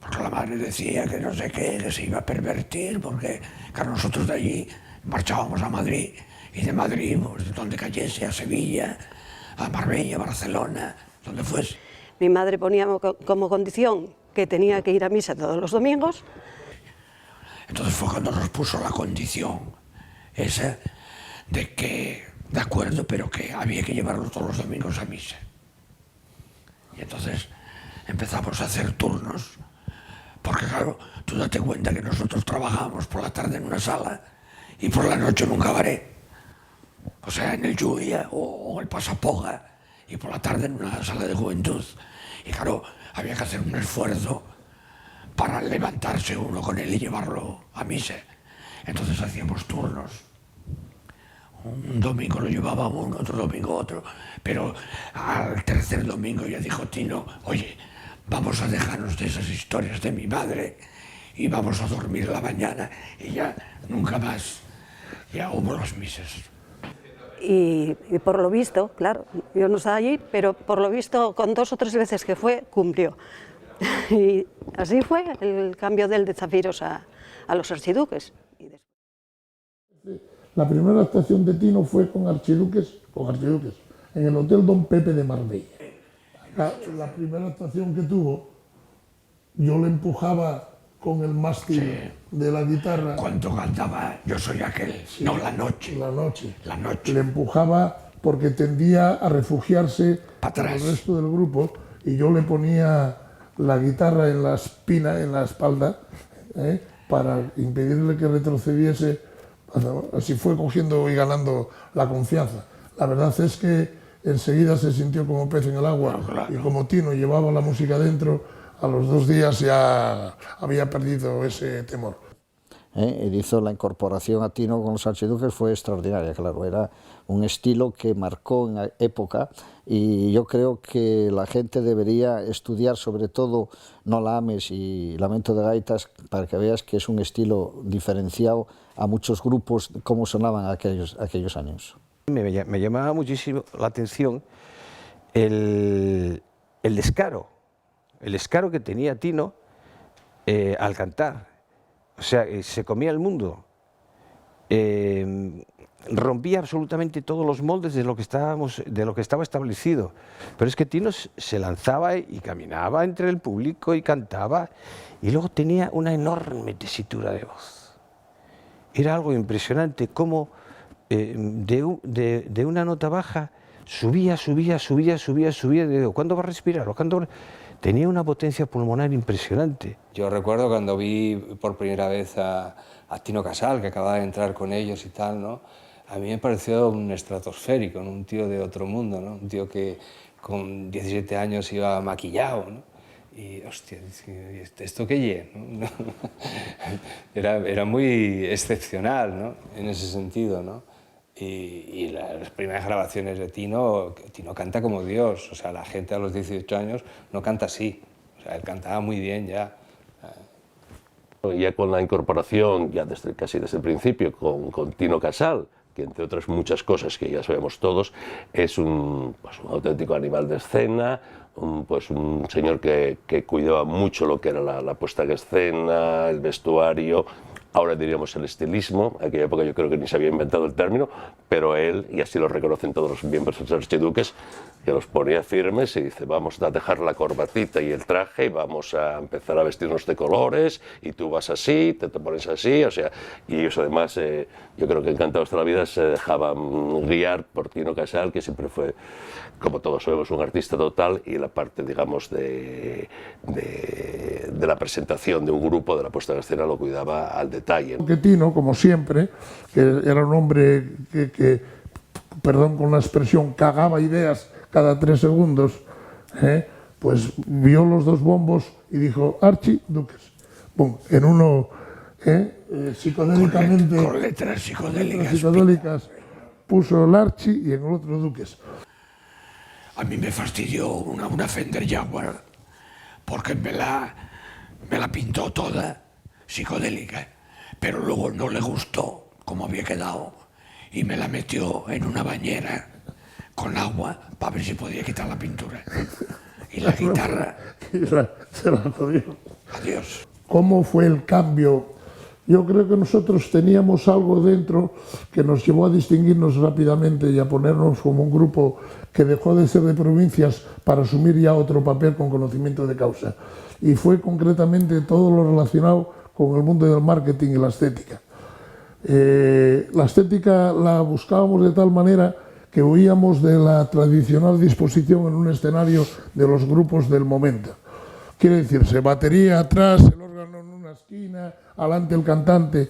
porque la madre decía que no sé qué, que se iba a pervertir, porque claro, nosotros de allí marchábamos a Madrid, y de Madrid, pues, donde cayese, a Sevilla, a Marbella, Barcelona, donde fuese. Mi madre ponía como condición que tenía que ir a misa todos los domingos. Entonces fue cuando nos puso la condición esa de que, de acuerdo, pero que había que llevarlo todos los domingos a misa. Y entonces empezamos a hacer turnos, porque claro, tú date cuenta que nosotros trabajábamos por la tarde en una sala y por la noche en un cabaret, o sea, en el Lluvia o el Pasapoga, y por la tarde en una sala de juventud. Y claro, había que hacer un esfuerzo para levantarse uno con él y llevarlo a misa. Entonces hacíamos turnos. Un domingo lo llevaba uno, otro domingo otro, pero al tercer domingo ya dijo Tino, oye, vamos a dejarnos de esas historias de mi madre y vamos a dormir la mañana, y ya nunca más, ya hubo las misas. Y por lo visto, claro, yo no estaba allí, pero por lo visto con 2 o 3 veces que fue, cumplió. Y así fue el cambio del de Zafiros a los archiduques. La primera actuación de Tino fue con archiduques, en el Hotel Don Pepe de Marbella. La primera actuación que tuvo, yo le empujaba con el mástil de la guitarra. Cuando cantaba Yo soy aquel, sí, no, La noche. La noche. La noche. Le empujaba porque tendía a refugiarse con el resto del grupo, y yo le ponía la guitarra en la espina, en la espalda, para impedirle que retrocediese. Así fue cogiendo y ganando la confianza. La verdad es que enseguida se sintió como pez en el agua, claro. Y como Tino llevaba la música dentro, a los 2 días ya había perdido ese temor. Hizo la incorporación a Tino con los archiduques, fue extraordinaria, claro, era un estilo que marcó en la época, y yo creo que la gente debería estudiar sobre todo Nola Ames y Lamento de Gaitas para que veas que es un estilo diferenciado a muchos grupos, como sonaban aquellos años. Me llamaba muchísimo la atención el descaro que tenía Tino al cantar. O sea, se comía el mundo, rompía absolutamente todos los moldes de lo que estaba establecido. Pero es que Tino se lanzaba y caminaba entre el público y cantaba, y luego tenía una enorme tesitura de voz. Era algo impresionante cómo de una nota baja subía. Digo, ¿cuándo va a respirar? Tenía una potencia pulmonar impresionante. Yo recuerdo cuando vi por primera vez a Tino Casal, que acababa de entrar con ellos y tal, ¿no? A mí me pareció un estratosférico, ¿no? Un tío de otro mundo, ¿no? Un tío que con 17 años iba maquillado, ¿no? Y, hostia, ¿esto qué es? ¿No? Era muy excepcional, ¿no? En ese sentido, ¿no? Y las primeras grabaciones de Tino canta como Dios. O sea, la gente a los 18 años no canta así. O sea, él cantaba muy bien ya. Ya con la incorporación, ya casi desde el principio, con Tino Casal, que entre otras muchas cosas que ya sabemos todos, es un auténtico animal de escena, un señor que cuidaba mucho lo que era la puesta en escena, el vestuario, ahora diríamos el estilismo. En aquella época yo creo que ni se había inventado el término, pero él, y así lo reconocen todos los miembros de los archiduques, que los ponía firmes y dice, vamos a dejar la corbatita y el traje y vamos a empezar a vestirnos de colores, y tú vas así, te pones así, o sea, y ellos además, yo creo que encantados de la vida se dejaban guiar por Tino Casal, que siempre fue, como todos sabemos, un artista total, y la parte, digamos, de la presentación de un grupo, de la puesta en escena, lo cuidaba al detalle. Que Tino, como siempre, que era un hombre que perdón con la expresión, cagaba ideas cada 3 segundos, pues vio los 2 bombos y dijo, archiduques. Bum, en uno, psicodélicamente, con letras psicodélicas, puso el archi y en el otro duques. A mí me fastidió una Fender Jaguar, porque me la pintó toda psicodélica, pero luego no le gustó cómo había quedado y me la metió en una bañera con agua para ver si podía quitar la pintura. Y la guitarra, se la jodió. adiós. ¿Cómo fue el cambio? Yo creo que nosotros teníamos algo dentro que nos llevó a distinguirnos rápidamente y a ponernos como un grupo que dejó de ser de provincias para asumir ya otro papel con conocimiento de causa. Y fue concretamente todo lo relacionado con el mundo del marketing y la estética. La estética la buscábamos de tal manera que huíamos de la tradicional disposición en un escenario de los grupos del momento. Quiere decirse, batería atrás, el órgano en una esquina, adelante el cantante.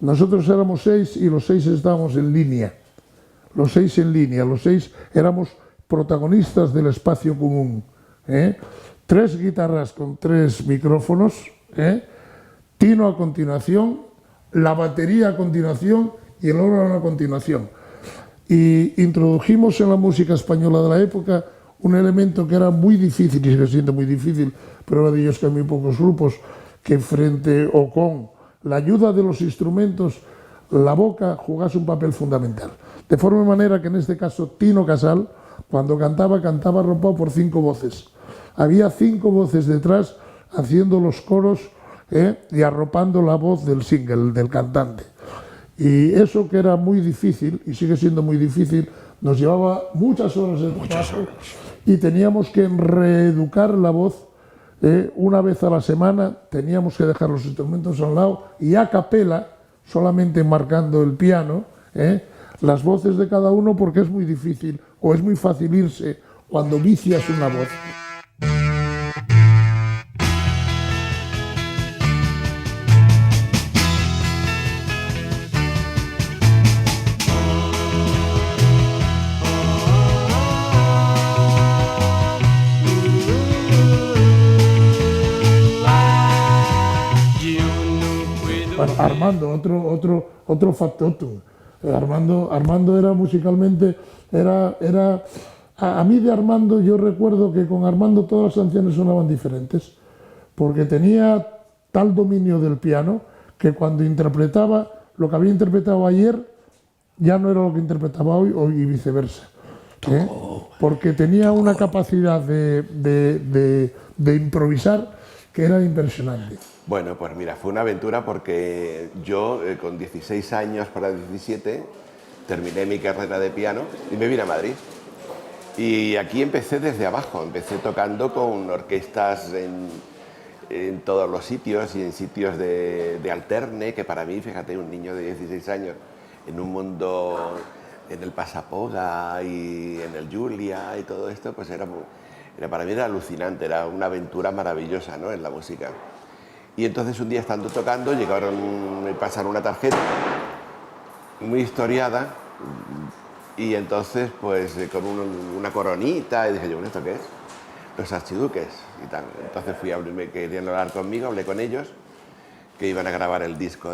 Nosotros éramos 6 y los 6 estábamos en línea. Los 6 en línea, los 6 éramos protagonistas del espacio común. 3 guitarras con 3 micrófonos, Tino a continuación, la batería a continuación y el órgano a continuación. Y introdujimos en la música española de la época un elemento que era muy difícil, y se siente muy difícil, prueba de ello es que hay muy pocos grupos que frente o con la ayuda de los instrumentos, la boca jugase un papel fundamental. De forma manera que en este caso Tino Casal, cuando cantaba, cantaba arropado por 5 voces. Había 5 voces detrás haciendo los coros y arropando la voz del single, del cantante. Y eso que era muy difícil, y sigue siendo muy difícil, nos llevaba muchas horas de trabajo y teníamos que reeducar la voz. Una vez a la semana teníamos que dejar los instrumentos a un lado y a capela, solamente marcando el piano, las voces de cada uno, porque es muy difícil o es muy fácil irse cuando vicias una voz. Bueno, Armando, otro factotum. Armando era musicalmente, a mí de Armando, yo recuerdo que con Armando todas las canciones sonaban diferentes, porque tenía tal dominio del piano que cuando interpretaba lo que había interpretado ayer ya no era lo que interpretaba hoy y viceversa. Porque tenía una capacidad de improvisar que era impresionante. Bueno, pues mira, fue una aventura porque yo con 16 años para 17 terminé mi carrera de piano y me vine a Madrid. Y aquí empecé desde abajo, empecé tocando con orquestas en todos los sitios y en sitios de alterne, que para mí, fíjate, un niño de 16 años en un mundo, en el Pasapoga y en el Julia y todo esto, pues para mí era alucinante, era una aventura maravillosa, ¿no?, en la música. Y entonces un día estando tocando me pasaron una tarjeta muy historiada y entonces pues con una coronita y dije yo, bueno, ¿esto qué es? Los archiduques y tal. Entonces me querían hablar conmigo, hablé con ellos, que iban a grabar el disco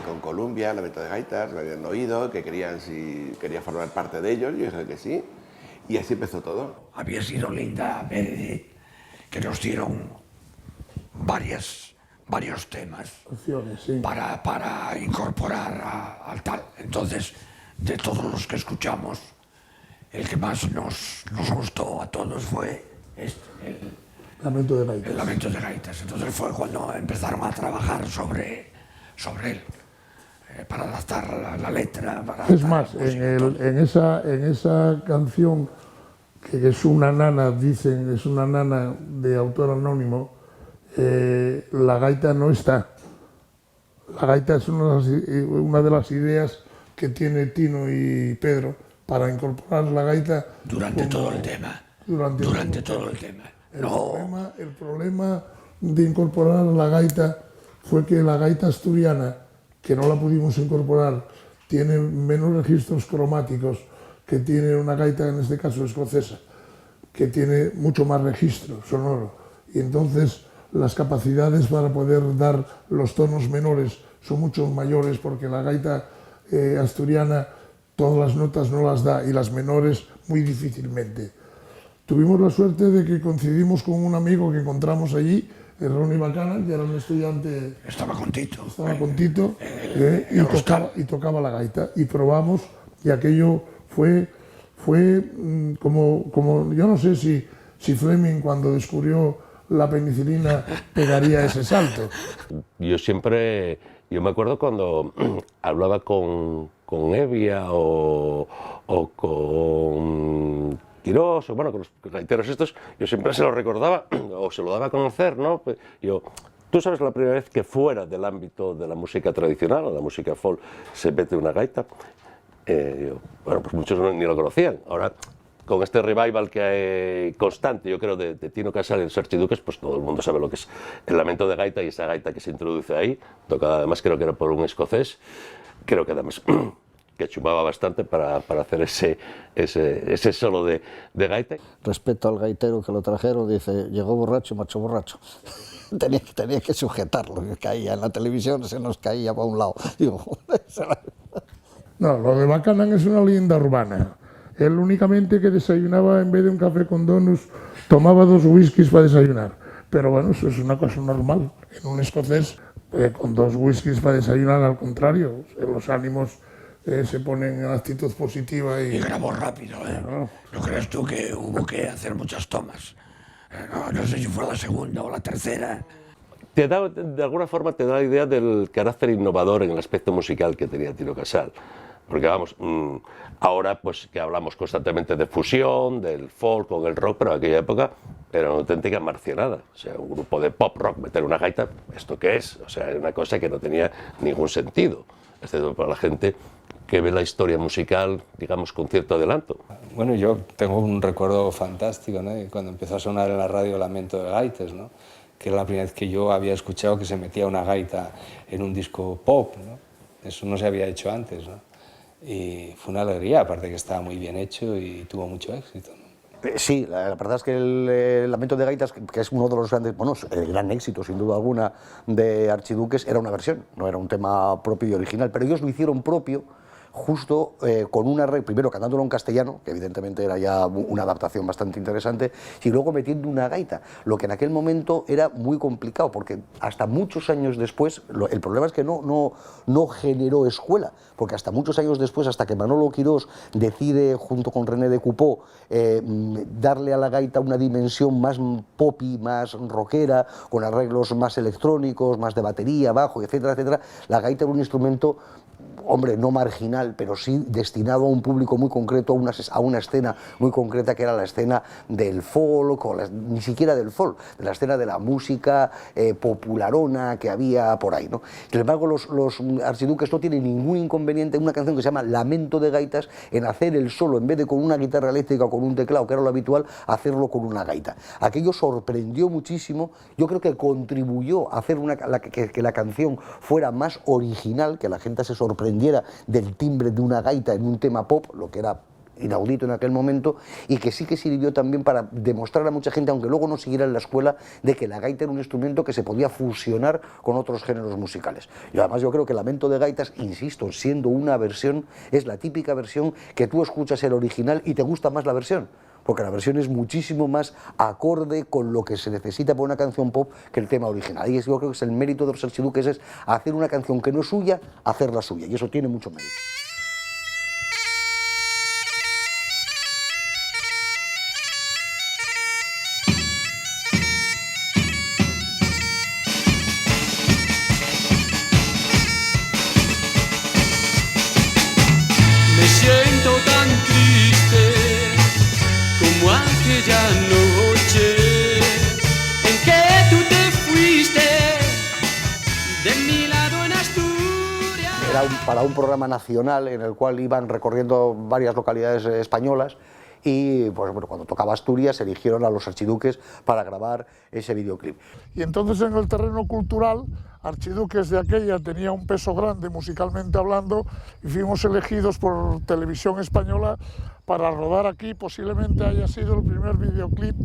con Columbia, Lamento de Gaitas, lo habían oído, que quería formar parte de ellos, y yo dije que sí. Y así empezó todo. Había sido Linda Meredith, que nos dieron varios temas Sí. para incorporar al tal. Entonces, de todos los que escuchamos, el que más nos gustó a todos fue el Lamento de Gaitas. El Lamento de Gaitas. Entonces fue cuando empezaron a trabajar sobre él, para adaptar la letra. Es más, en esa canción, que es una nana, dicen, es una nana de autor anónimo, la gaita no está. La gaita es una de las ideas que tiene Tino y Pedro para incorporar la gaita durante todo el tema. Durante todo el tema. El problema de incorporar la gaita fue que la gaita asturiana, que no la pudimos incorporar, tiene menos registros cromáticos que tiene una gaita, en este caso escocesa, que tiene mucho más registro sonoro. Y entonces las capacidades para poder dar los tonos menores son mucho mayores, porque la gaita asturiana todas las notas no las da y las menores muy difícilmente. Tuvimos la suerte de que coincidimos con un amigo que encontramos allí, Ronnie Bacana, que era un estudiante. Estaba con Tito. Y tocaba la gaita. Y probamos, y aquello fue como yo no sé si Fleming, cuando descubrió la penicilina, pegaría ese salto. Yo me acuerdo cuando hablaba con Evia o con Quirós, o bueno, con los gaiteros estos, yo siempre se lo recordaba o se lo daba a conocer, ¿no? Tú sabes la primera vez que fuera del ámbito de la música tradicional o la música folk se mete una gaita. Bueno, pues muchos ni lo conocían. Ahora, con este revival que hay constante, yo creo, de Tino Casal y los Archiduques, pues todo el mundo sabe lo que es el lamento de gaita y esa gaita que se introduce ahí, tocada además creo que era por un escocés, creo que además que chumaba bastante para hacer ese solo de gaita. Respecto al gaitero que lo trajeron, dice, llegó borracho, macho borracho. tenía que sujetarlo, que caía en la televisión, se nos caía para un lado. Digo, no, lo de Buchanan es una leyenda urbana. Él únicamente que desayunaba, en vez de un café con donuts, tomaba 2 whiskies para desayunar. Pero bueno, eso es una cosa normal. En un escocés, con 2 whiskies para desayunar, al contrario, los ánimos se ponen en actitud positiva y grabó rápido, ¿eh? ¿No crees tú que hubo que hacer muchas tomas? No sé si fue la segunda o la tercera. De alguna forma te da la idea del carácter innovador en el aspecto musical que tenía Tino Casal. Porque vamos, ahora pues que hablamos constantemente de fusión, del folk con el rock, pero en aquella época era una auténtica marcianada. O sea, un grupo de pop rock meter una gaita, ¿esto qué es? O sea, era una cosa que no tenía ningún sentido, excepto para la gente que ve la historia musical, digamos, con cierto adelanto. Bueno, yo tengo un recuerdo fantástico, ¿no? Cuando empezó a sonar en la radio Lamento de Gaites, ¿no? Que era la primera vez que yo había escuchado que se metía una gaita en un disco pop, ¿no? Eso no se había hecho antes, ¿no? Y fue una alegría, aparte que estaba muy bien hecho y tuvo mucho éxito, ¿no? Sí, la verdad es que el Lamento de Gaitas, que es uno de los grandes, bueno, el gran éxito sin duda alguna de Archiduques, era una versión, no era un tema propio y original, pero ellos lo hicieron propio justo con una primero cantándolo en castellano, que evidentemente era ya una adaptación bastante interesante, y luego metiendo una gaita, lo que en aquel momento era muy complicado, porque hasta muchos años después, el problema es que no generó escuela, porque hasta muchos años después, hasta que Manolo Quirós decide, junto con René de Cupó, darle a la gaita una dimensión más poppy, más rockera, con arreglos más electrónicos, más de batería, bajo, etcétera, etcétera, la gaita era un instrumento, hombre, no marginal, pero sí destinado a un público muy concreto, a una escena muy concreta, que era la escena del folk, ni siquiera del folk, de la escena de la música popularona que había por ahí, ¿no? Sin embargo, los Archiduques no tienen ningún inconveniente en una canción que se llama Lamento de Gaitas, en hacer el solo, en vez de con una guitarra eléctrica o con un teclado, que era lo habitual, hacerlo con una gaita. Aquello sorprendió muchísimo, yo creo que contribuyó a hacer que la canción fuera más original, que la gente se sorprendiera del timbre de una gaita en un tema pop, lo que era inaudito en aquel momento, y que sí que sirvió también para demostrar a mucha gente, aunque luego no siguiera en la escuela, de que la gaita era un instrumento que se podía fusionar con otros géneros musicales. Y además yo creo que Lamento de Gaitas, insisto, siendo una versión, es la típica versión que tú escuchas el original y te gusta más la versión, porque la versión es muchísimo más acorde con lo que se necesita para una canción pop que el tema original. Y yo creo que es el mérito de los Archiduques, es hacer una canción que no es suya, hacerla suya, y eso tiene mucho mérito. Me siento tan triste como aquella noche en que tú te fuiste de mi lado en Asturias. Era para un programa nacional en el cual iban recorriendo varias localidades españolas, y pues, bueno, cuando tocaba Asturias eligieron a los Archiduques para grabar ese videoclip. Y entonces en el terreno cultural, Archiduques de aquella tenía un peso grande musicalmente hablando, y fuimos elegidos por Televisión Española para rodar aquí. Posiblemente haya sido el primer videoclip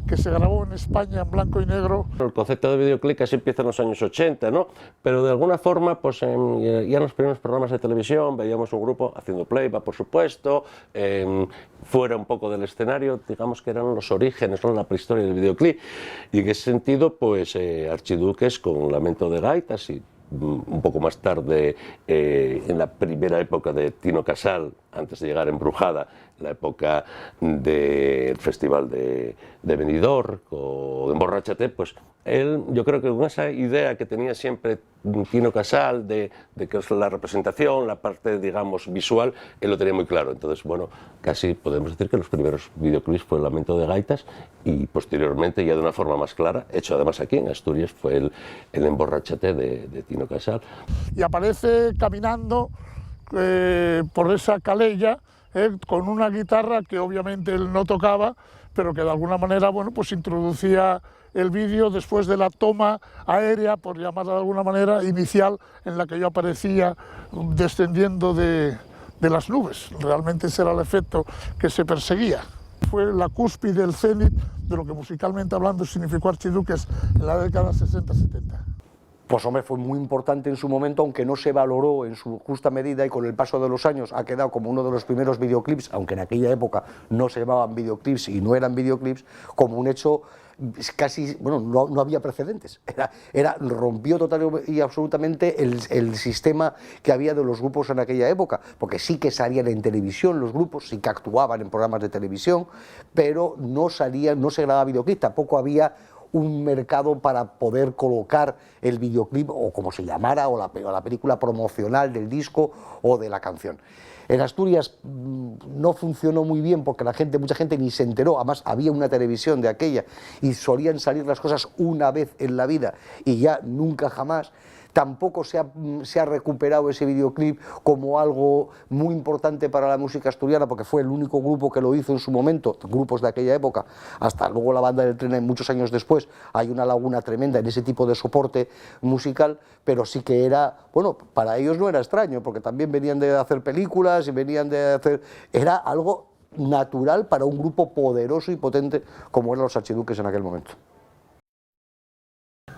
que se grabó en España en blanco y negro. El concepto de videoclip casi empieza en los años 80, ¿no? Pero de alguna forma, pues ya en los primeros programas de televisión veíamos un grupo haciendo playback, por supuesto, fuera un poco del escenario, digamos que eran los orígenes, ¿no? La prehistoria del videoclip. Y en ese sentido, pues Archiduques con Lamento de Gaitas, y un poco más tarde, en la primera época de Tino Casal, antes de llegar a Embrujada, la época del Festival de Benidorm o de Embórrachate, pues él, yo creo que con esa idea que tenía siempre Tino Casal de que es la representación, la parte, digamos, visual, él lo tenía muy claro. Entonces, bueno, casi podemos decir que los primeros videoclips fue El lamento de gaitas y posteriormente, ya de una forma más clara, hecho además aquí en Asturias, fue el Embórrachate de Tino Casal. Y aparece caminando por esa calella con una guitarra que obviamente él no tocaba, pero que de alguna manera, bueno, pues introducía el vídeo después de la toma aérea, por llamarla de alguna manera, inicial, en la que yo aparecía descendiendo de las nubes. Realmente ese era el efecto que se perseguía. Fue la cúspide, el cenit de lo que musicalmente hablando significó Archiduques en la década 60-70. Pues hombre, fue muy importante en su momento, aunque no se valoró en su justa medida, y con el paso de los años ha quedado como uno de los primeros videoclips, aunque en aquella época no se llamaban videoclips y no eran videoclips, como un hecho casi, bueno, no había precedentes. Rompió total y absolutamente el sistema que había de los grupos en aquella época, porque sí que salían en televisión los grupos, sí que actuaban en programas de televisión, pero no se grababa videoclip, tampoco había un mercado para poder colocar el videoclip, o como se llamara, o la película promocional del disco o de la canción. En Asturias no funcionó muy bien porque mucha gente ni se enteró, además había una televisión de aquella y solían salir las cosas una vez en la vida y ya nunca jamás. Tampoco se ha recuperado ese videoclip como algo muy importante para la música asturiana, porque fue el único grupo que lo hizo en su momento, grupos de aquella época, hasta luego la Banda del Tren, muchos años después. Hay una laguna tremenda en ese tipo de soporte musical, pero sí que era, bueno, para ellos no era extraño, porque también venían de hacer películas y era algo natural para un grupo poderoso y potente como eran los Archiduques en aquel momento.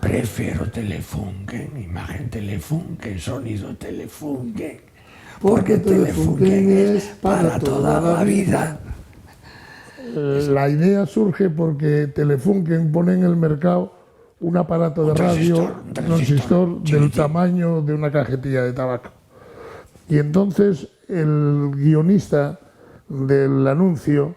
Prefiero Telefunken, imagen Telefunken, sonido Telefunken, porque Telefunken es para toda la vida. La idea surge porque Telefunken pone en el mercado un aparato de radio, un transistor del tamaño de una cajetilla de tabaco. Y entonces el guionista del anuncio,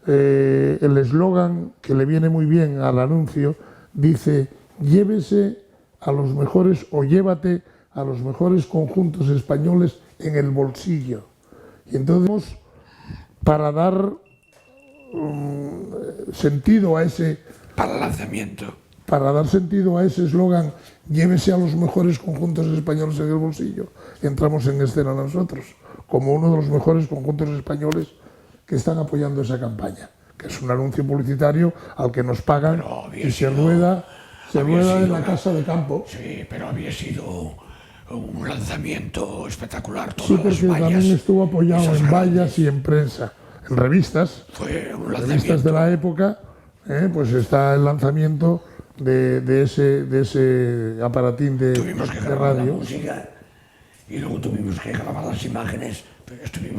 el eslogan que le viene muy bien al anuncio, dice: llévese a los mejores o llévate a los mejores conjuntos españoles en el bolsillo. Y entonces, para dar sentido a ese... Para el lanzamiento. Para dar sentido a ese eslogan, llévese a los mejores conjuntos españoles en el bolsillo, entramos en escena nosotros, como uno de los mejores conjuntos españoles que están apoyando esa campaña, que es un anuncio publicitario al que nos pagan y se rueda en la casa de campo. Sí, pero había sido un lanzamiento espectacular. Sí, porque también estuvo apoyado en vallas y en prensa, en revistas. Fue un lanzamiento. Revistas de la época, pues está el lanzamiento de ese aparatín de radio. Tuvimos que grabar la música y luego tuvimos que grabar las imágenes, pero estuvimos